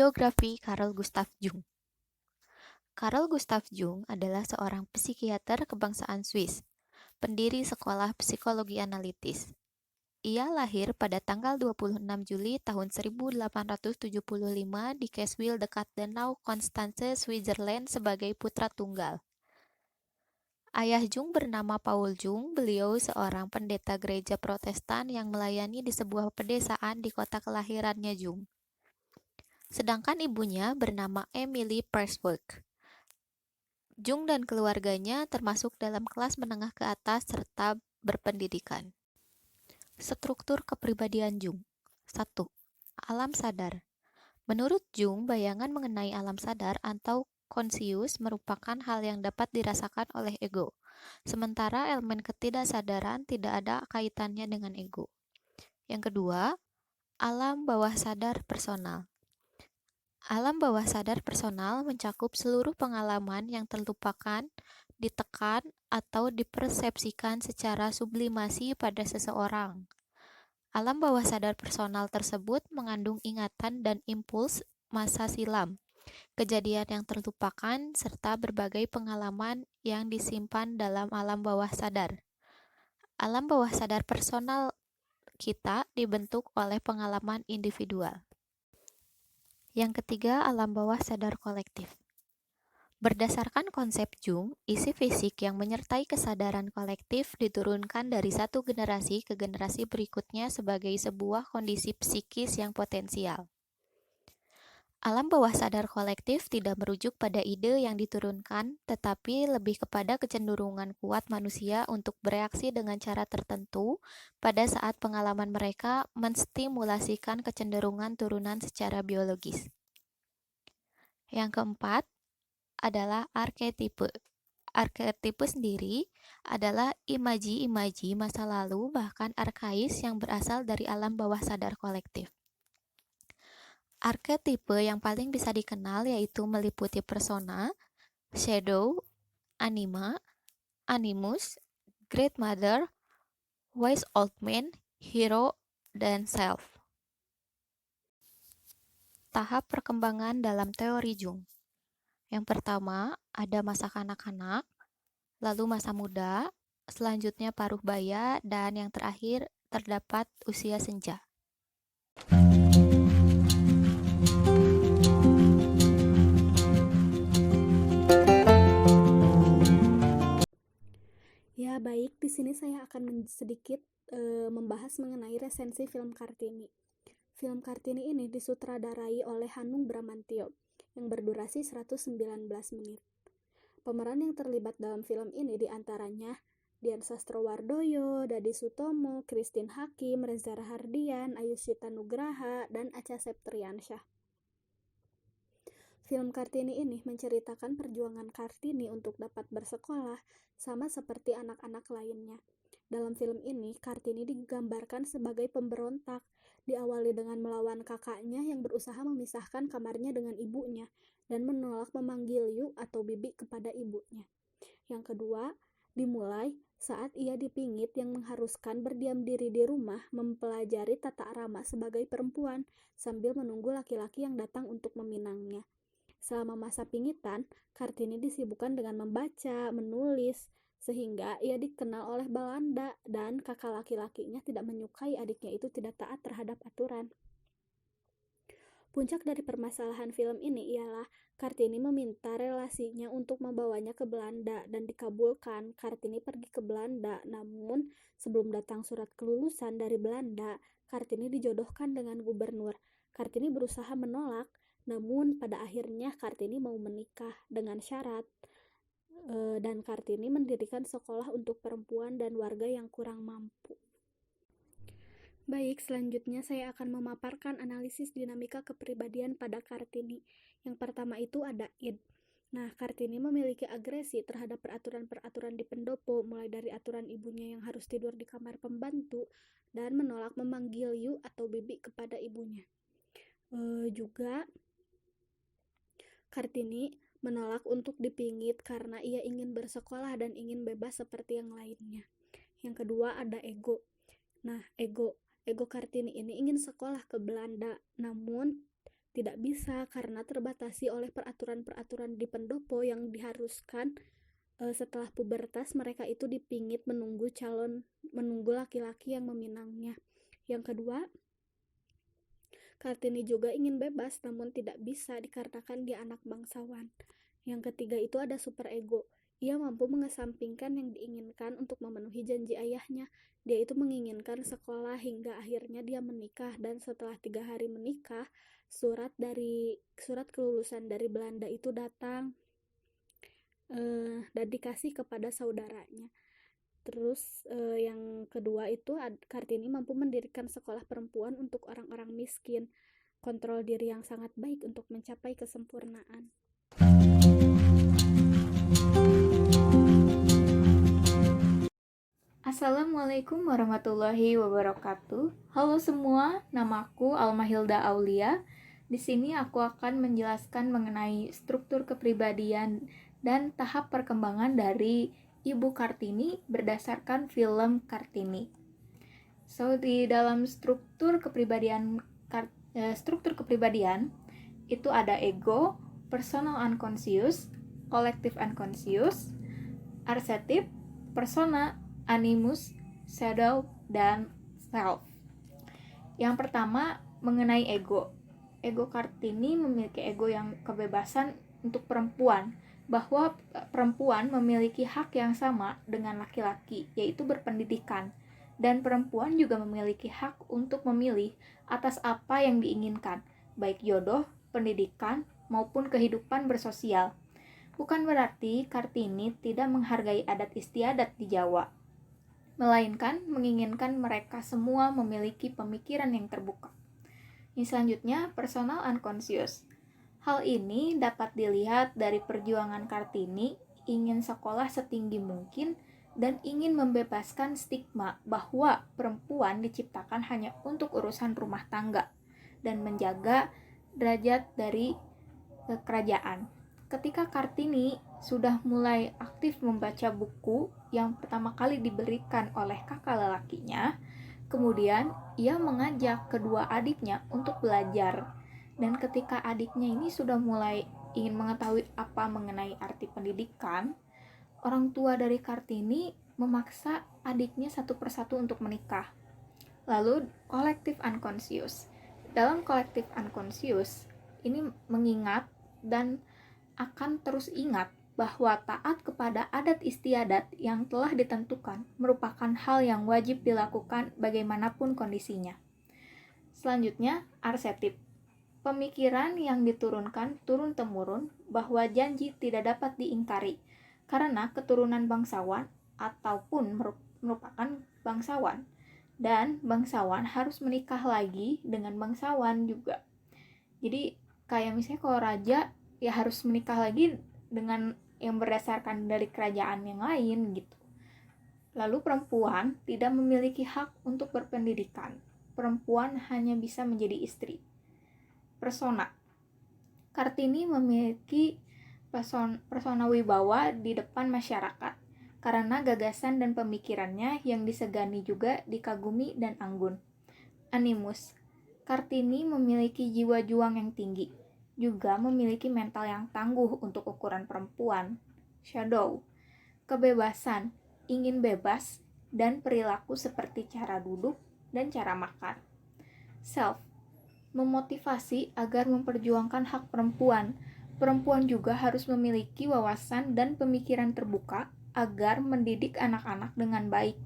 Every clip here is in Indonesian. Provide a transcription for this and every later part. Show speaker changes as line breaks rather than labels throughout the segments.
Biografi Carl Gustav Jung. Carl Gustav Jung adalah seorang psikiater kebangsaan Swiss, pendiri sekolah psikologi analitis. Ia lahir pada tanggal 26 Juli tahun 1875 di Caswil dekat Danau Constance, Switzerland sebagai putra tunggal. Ayah Jung bernama Paul Jung, beliau seorang pendeta gereja Protestan yang melayani di sebuah pedesaan di kota kelahirannya Jung. Sedangkan ibunya bernama Emily Persworth. Jung dan keluarganya termasuk dalam kelas menengah ke atas serta berpendidikan. Struktur kepribadian Jung. 1. Alam sadar. Menurut Jung, bayangan mengenai alam sadar atau konsius merupakan hal yang dapat dirasakan oleh ego, sementara elemen ketidaksadaran tidak ada kaitannya dengan ego. Yang kedua, alam bawah sadar personal. Alam bawah sadar personal mencakup seluruh pengalaman yang terlupakan, ditekan, atau dipersepsikan secara sublimasi pada seseorang. Alam bawah sadar personal tersebut mengandung ingatan dan impuls masa silam, kejadian yang terlupakan, serta berbagai pengalaman yang disimpan dalam alam bawah sadar. Alam bawah sadar personal kita dibentuk oleh pengalaman individual. Yang ketiga, alam bawah sadar kolektif. Berdasarkan konsep Jung, isi fisik yang menyertai kesadaran kolektif diturunkan dari satu generasi ke generasi berikutnya sebagai sebuah kondisi psikis yang potensial. Alam bawah sadar kolektif tidak merujuk pada ide yang diturunkan, tetapi lebih kepada kecenderungan kuat manusia untuk bereaksi dengan cara tertentu pada saat pengalaman mereka menstimulasikan kecenderungan turunan secara biologis. Yang keempat adalah arketipe. Arketipe sendiri adalah imaji-imaji masa lalu bahkan arkais yang berasal dari alam bawah sadar kolektif. Arketipe yang paling bisa dikenal yaitu meliputi persona, shadow, anima, animus, great mother, wise old man, hero, dan self. Tahap perkembangan dalam teori Jung. Yang pertama, ada masa kanak-kanak, lalu masa muda, selanjutnya paruh baya, dan yang terakhir terdapat usia senja.
Ya, baik. Di sini saya akan sedikit membahas mengenai resensi film Kartini. Film Kartini ini disutradarai oleh Hanung Bramantyo yang berdurasi 119 menit. Pemeran yang terlibat dalam film ini diantaranya Dian Sastrowardoyo, Dadi Sutomo, Christine Hakim, Reza Rahardian, Ayushita Nugraha, dan Acha Septriansyah. Film Kartini ini menceritakan perjuangan Kartini untuk dapat bersekolah sama seperti anak-anak lainnya. Dalam film ini, Kartini digambarkan sebagai pemberontak, diawali dengan melawan kakaknya yang berusaha memisahkan kamarnya dengan ibunya dan menolak memanggil Yu atau Bibi kepada ibunya. Yang kedua, dimulai saat ia dipingit yang mengharuskan berdiam diri di rumah mempelajari tata krama sebagai perempuan sambil menunggu laki-laki yang datang untuk meminangnya. Selama masa pingitan, Kartini disibukkan dengan membaca, menulis, sehingga ia dikenal oleh Belanda dan kakak laki-lakinya tidak menyukai adiknya itu tidak taat terhadap aturan. Puncak dari permasalahan film ini ialah Kartini meminta relasinya untuk membawanya ke Belanda dan dikabulkan. Kartini pergi ke Belanda, namun sebelum datang surat kelulusan dari Belanda, Kartini dijodohkan dengan gubernur. Kartini berusaha menolak, namun pada akhirnya Kartini mau menikah dengan syarat dan Kartini mendirikan sekolah untuk perempuan dan warga yang kurang mampu. Baik, selanjutnya saya akan memaparkan analisis dinamika kepribadian pada Kartini. Yang pertama itu ada id. Nah, Kartini memiliki agresi terhadap peraturan-peraturan di pendopo, mulai dari aturan ibunya yang harus tidur di kamar pembantu dan menolak memanggil Yu atau Bibi kepada ibunya. Juga Kartini menolak untuk dipingit karena ia ingin bersekolah dan ingin bebas seperti yang lainnya. Yang kedua ada ego. Nah, ego Kartini ini ingin sekolah ke Belanda, namun tidak bisa karena terbatasi oleh peraturan-peraturan di pendopo yang diharuskan setelah pubertas mereka itu dipingit menunggu laki-laki yang meminangnya. Yang kedua, Kartini juga ingin bebas namun tidak bisa dikarenakan dia anak bangsawan. Yang ketiga itu ada super ego. Ia mampu mengesampingkan yang diinginkan untuk memenuhi janji ayahnya. Dia itu menginginkan sekolah hingga akhirnya dia menikah, dan setelah 3 hari menikah, surat kelulusan dari Belanda itu datang dan dikasih kepada saudaranya. Terus yang kedua itu Kartini mampu mendirikan sekolah perempuan untuk orang-orang miskin. Kontrol diri yang sangat baik untuk mencapai kesempurnaan.
Assalamualaikum warahmatullahi wabarakatuh. Halo semua, namaku Almahilda Aulia. Di sini aku akan menjelaskan mengenai struktur kepribadian dan tahap perkembangan dari Ibu Kartini berdasarkan film Kartini. Di dalam struktur kepribadian itu ada ego, personal unconscious, collective unconscious, archetype, persona, animus, shadow, dan self. Yang pertama, mengenai ego. Ego Kartini memiliki ego yang kebebasan untuk perempuan, bahwa perempuan memiliki hak yang sama dengan laki-laki, yaitu berpendidikan, dan perempuan juga memiliki hak untuk memilih atas apa yang diinginkan, baik jodoh, pendidikan, maupun kehidupan bersosial. Bukan berarti Kartini tidak menghargai adat istiadat di Jawa, melainkan menginginkan mereka semua memiliki pemikiran yang terbuka. Yang selanjutnya, personal unconscious. Hal ini dapat dilihat dari perjuangan Kartini ingin sekolah setinggi mungkin dan ingin membebaskan stigma bahwa perempuan diciptakan hanya untuk urusan rumah tangga dan menjaga derajat dari kerajaan. Ketika Kartini sudah mulai aktif membaca buku yang pertama kali diberikan oleh kakak lelakinya, kemudian ia mengajak kedua adiknya untuk belajar. Dan ketika adiknya ini sudah mulai ingin mengetahui apa mengenai arti pendidikan, orang tua dari Kartini memaksa adiknya satu persatu untuk menikah. Lalu, collective unconscious. Dalam collective unconscious, ini mengingat dan akan terus ingat bahwa taat kepada adat istiadat yang telah ditentukan merupakan hal yang wajib dilakukan bagaimanapun kondisinya. Selanjutnya, archetype. Pemikiran yang diturunkan turun-temurun bahwa janji tidak dapat diingkari karena keturunan bangsawan ataupun merupakan bangsawan, dan bangsawan harus menikah lagi dengan bangsawan juga. Jadi kayak misalnya kalau raja ya harus menikah lagi dengan yang berdasarkan dari kerajaan yang lain gitu. Lalu perempuan tidak memiliki hak untuk berpendidikan. Perempuan hanya bisa menjadi istri. Persona. Kartini memiliki persona wibawa di depan masyarakat karena gagasan dan pemikirannya yang disegani juga dikagumi dan anggun. Animus. Kartini memiliki jiwa juang yang tinggi, juga memiliki mental yang tangguh untuk ukuran perempuan. Shadow. Kebebasan, ingin bebas, dan perilaku seperti cara duduk dan cara makan. Self. Memotivasi agar memperjuangkan hak perempuan. Perempuan juga harus memiliki wawasan dan pemikiran terbuka agar mendidik anak-anak dengan baik,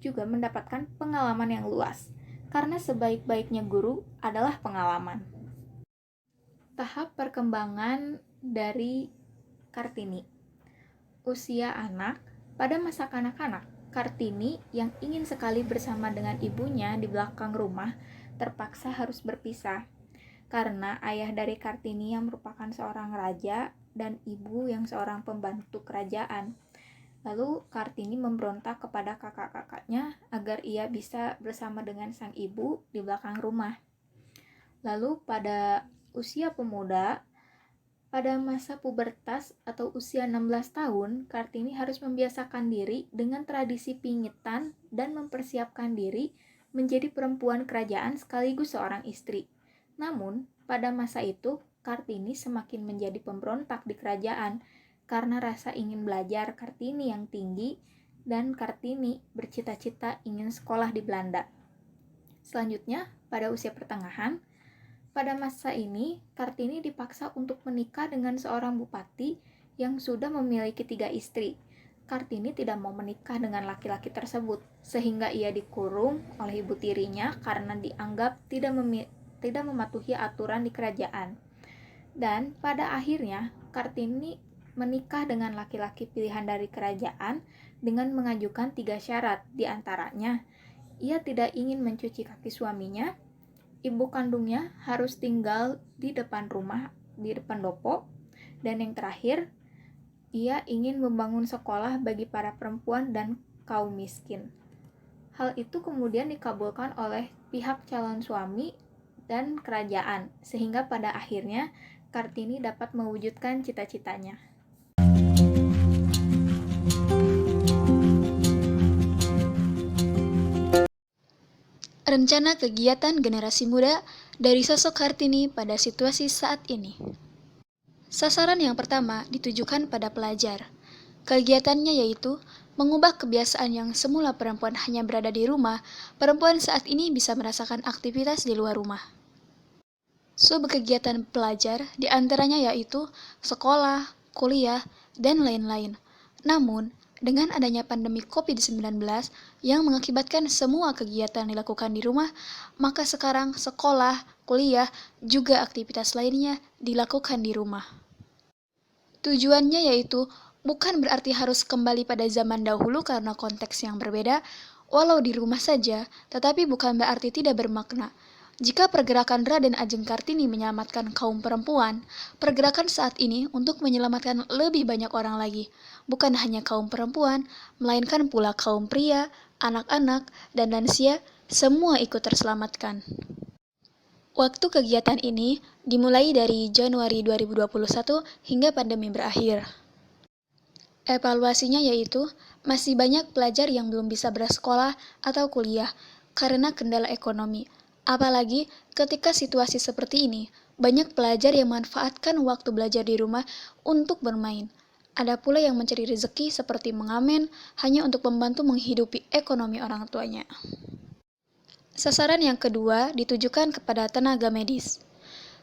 juga mendapatkan pengalaman yang luas, karena sebaik-baiknya guru adalah pengalaman. Tahap perkembangan dari Kartini. Usia anak. Pada masa kanak-kanak, Kartini yang ingin sekali bersama dengan ibunya di belakang rumah terpaksa harus berpisah karena ayah dari Kartini yang merupakan seorang raja dan ibu yang seorang pembantu kerajaan. Lalu Kartini memberontak kepada kakak-kakaknya agar ia bisa bersama dengan sang ibu di belakang rumah. Lalu pada usia pemuda, pada masa pubertas atau usia 16 tahun, Kartini harus membiasakan diri dengan tradisi pingitan dan mempersiapkan diri menjadi perempuan kerajaan sekaligus seorang istri. Namun, Pada masa itu, Kartini semakin menjadi pemberontak di kerajaan karena rasa ingin belajar Kartini yang tinggi dan Kartini bercita-cita ingin sekolah di Belanda. Selanjutnya, pada usia pertengahan, pada masa ini Kartini dipaksa untuk menikah dengan seorang bupati yang sudah memiliki 3 istri. Kartini tidak mau menikah dengan laki-laki tersebut, sehingga ia dikurung oleh ibu tirinya karena dianggap tidak mematuhi aturan di kerajaan. Dan pada akhirnya, Kartini menikah dengan laki-laki pilihan dari kerajaan dengan mengajukan 3 syarat. Di antaranya, ia tidak ingin mencuci kaki suaminya, ibu kandungnya harus tinggal di depan rumah, di depan dopo, dan yang terakhir, ia ingin membangun sekolah bagi para perempuan dan kaum miskin. Hal itu kemudian dikabulkan oleh pihak calon suami dan kerajaan, sehingga pada akhirnya Kartini dapat mewujudkan cita-citanya.
Rencana kegiatan generasi muda dari sosok Kartini pada situasi saat ini. Sasaran yang pertama ditujukan pada pelajar. Kegiatannya yaitu mengubah kebiasaan yang semula perempuan hanya berada di rumah, perempuan saat ini bisa merasakan aktivitas di luar rumah. Subkegiatan pelajar diantaranya yaitu sekolah, kuliah, dan lain-lain. Namun, dengan adanya pandemi COVID-19 yang mengakibatkan semua kegiatan dilakukan di rumah, maka sekarang sekolah, kuliah, juga aktivitas lainnya dilakukan di rumah. Tujuannya yaitu bukan berarti harus kembali pada zaman dahulu karena konteks yang berbeda, walau di rumah saja, tetapi bukan berarti tidak bermakna. Jika pergerakan Raden Ajeng Kartini menyelamatkan kaum perempuan, pergerakan saat ini untuk menyelamatkan lebih banyak orang lagi, bukan hanya kaum perempuan, melainkan pula kaum pria, anak-anak, dan lansia, semua ikut terselamatkan. Waktu kegiatan ini dimulai dari Januari 2021 hingga pandemi berakhir. Evaluasinya yaitu masih banyak pelajar yang belum bisa bersekolah atau kuliah karena kendala ekonomi. Apalagi ketika situasi seperti ini, banyak pelajar yang memanfaatkan waktu belajar di rumah untuk bermain. Ada pula yang mencari rezeki seperti mengamen hanya untuk membantu menghidupi ekonomi orang tuanya. Sasaran yang kedua ditujukan kepada tenaga medis.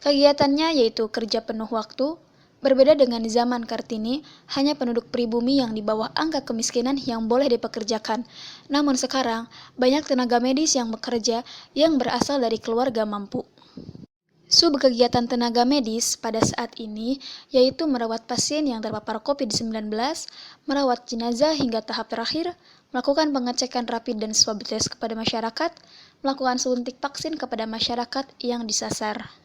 Kegiatannya yaitu kerja penuh waktu. Berbeda dengan zaman Kartini, hanya penduduk pribumi yang di bawah angka kemiskinan yang boleh dipekerjakan. Namun sekarang, banyak tenaga medis yang bekerja yang berasal dari keluarga mampu. Subkegiatan tenaga medis pada saat ini yaitu merawat pasien yang terpapar COVID-19, merawat jenazah hingga tahap terakhir, melakukan pengecekan rapid dan swab test kepada masyarakat, melakukan suntik vaksin kepada masyarakat yang disasar.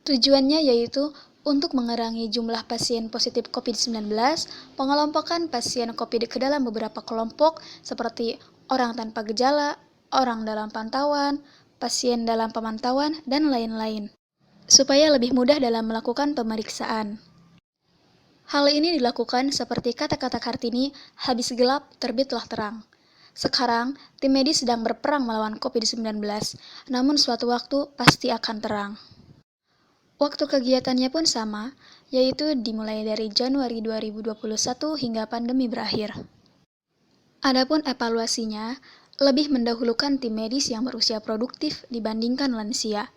Tujuannya yaitu untuk mengurangi jumlah pasien positif COVID-19, pengelompokan pasien COVID ke dalam beberapa kelompok seperti orang tanpa gejala, orang dalam pantauan, pasien dalam pemantauan, dan lain-lain, supaya lebih mudah dalam melakukan pemeriksaan. Hal ini dilakukan seperti kata-kata Kartini, habis gelap, terbitlah terang. Sekarang, tim medis sedang berperang melawan COVID-19, namun suatu waktu pasti akan terang. Waktu kegiatannya pun sama, yaitu dimulai dari Januari 2021 hingga pandemi berakhir. Adapun evaluasinya, lebih mendahulukan tim medis yang berusia produktif dibandingkan lansia.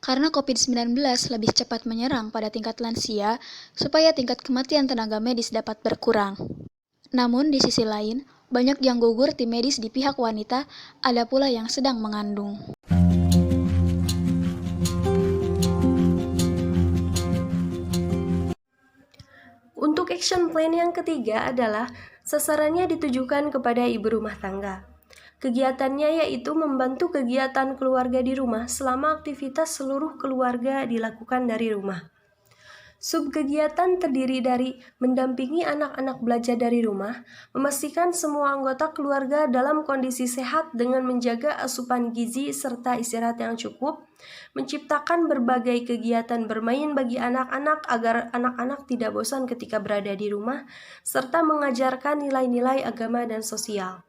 Karena COVID-19 lebih cepat menyerang pada tingkat lansia, supaya tingkat kematian tenaga medis dapat berkurang. Namun di sisi lain, banyak yang gugur tim medis di pihak wanita, ada pula yang sedang mengandung.
Untuk action plan yang ketiga adalah sasarannya ditujukan kepada ibu rumah tangga. Kegiatannya yaitu membantu kegiatan keluarga di rumah selama aktivitas seluruh keluarga dilakukan dari rumah. Subkegiatan terdiri dari mendampingi anak-anak belajar dari rumah, memastikan semua anggota keluarga dalam kondisi sehat dengan menjaga asupan gizi serta istirahat yang cukup, menciptakan berbagai kegiatan bermain bagi anak-anak agar anak-anak tidak bosan ketika berada di rumah, serta mengajarkan nilai-nilai agama dan sosial.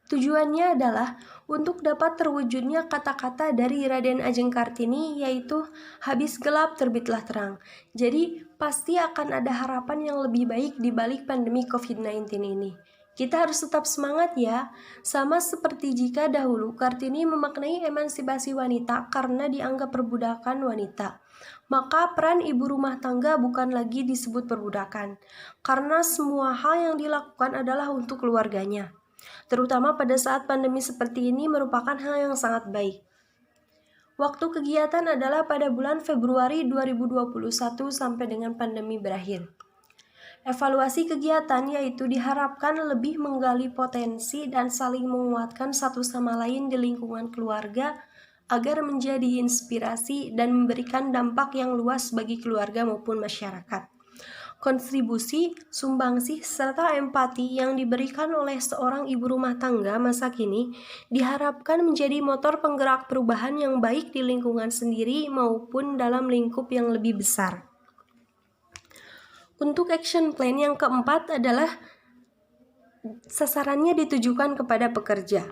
Tujuannya adalah untuk dapat terwujudnya kata-kata dari Raden Ajeng Kartini, yaitu habis gelap terbitlah terang. Jadi pasti akan ada harapan yang lebih baik di balik pandemi COVID-19 ini. Kita harus tetap semangat ya, sama seperti jika dahulu Kartini memaknai emansipasi wanita karena dianggap perbudakan wanita. Maka peran ibu rumah tangga bukan lagi disebut perbudakan, karena semua hal yang dilakukan adalah untuk keluarganya. Terutama pada saat pandemi seperti ini merupakan hal yang sangat baik. Waktu kegiatan adalah pada bulan Februari 2021 sampai dengan pandemi berakhir. Evaluasi kegiatan yaitu diharapkan lebih menggali potensi dan saling menguatkan satu sama lain di lingkungan keluarga agar menjadi inspirasi dan memberikan dampak yang luas bagi keluarga maupun masyarakat. Kontribusi, sumbangsih, serta empati yang diberikan oleh seorang ibu rumah tangga masa kini diharapkan menjadi motor penggerak perubahan yang baik di lingkungan sendiri maupun dalam lingkup yang lebih besar. Untuk action plan yang keempat adalah sasarannya ditujukan kepada pekerja.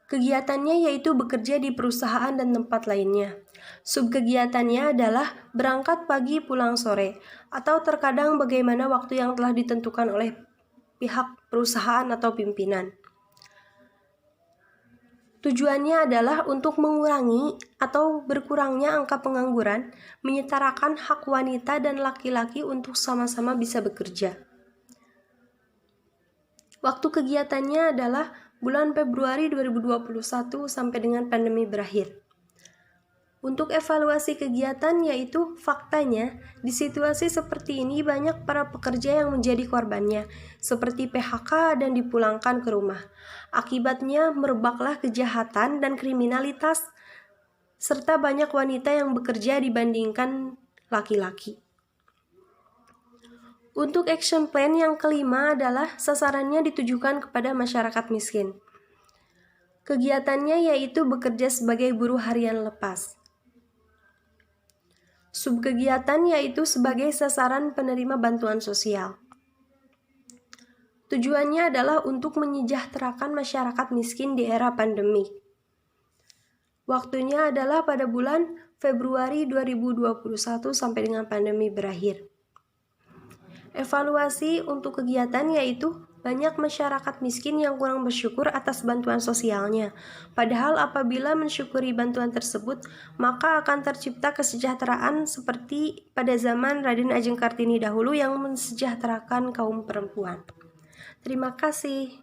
Kegiatannya yaitu bekerja di perusahaan dan tempat lainnya. Subkegiatannya adalah berangkat pagi pulang sore, atau terkadang bagaimana waktu yang telah ditentukan oleh pihak perusahaan atau pimpinan. Tujuannya adalah untuk mengurangi atau berkurangnya angka pengangguran, menyetarakan hak wanita dan laki-laki untuk sama-sama bisa bekerja. Waktu kegiatannya adalah bulan Februari 2021 sampai dengan pandemi berakhir. Untuk evaluasi kegiatan yaitu faktanya di situasi seperti ini banyak para pekerja yang menjadi korbannya, seperti PHK dan dipulangkan ke rumah. Akibatnya merebaklah kejahatan dan kriminalitas, serta banyak wanita yang bekerja dibandingkan laki-laki. Untuk action plan yang kelima adalah sasarannya ditujukan kepada masyarakat miskin. Kegiatannya yaitu bekerja sebagai buruh harian lepas. Subkegiatan yaitu sebagai sasaran penerima bantuan sosial. Tujuannya adalah untuk menyejahterakan masyarakat miskin di era pandemi. Waktunya adalah pada bulan Februari 2021 sampai dengan pandemi berakhir. Evaluasi untuk kegiatan yaitu banyak masyarakat miskin yang kurang bersyukur atas bantuan sosialnya. Padahal apabila mensyukuri bantuan tersebut, maka akan tercipta kesejahteraan seperti pada zaman Raden Ajeng Kartini dahulu yang mensejahterakan kaum perempuan. Terima kasih.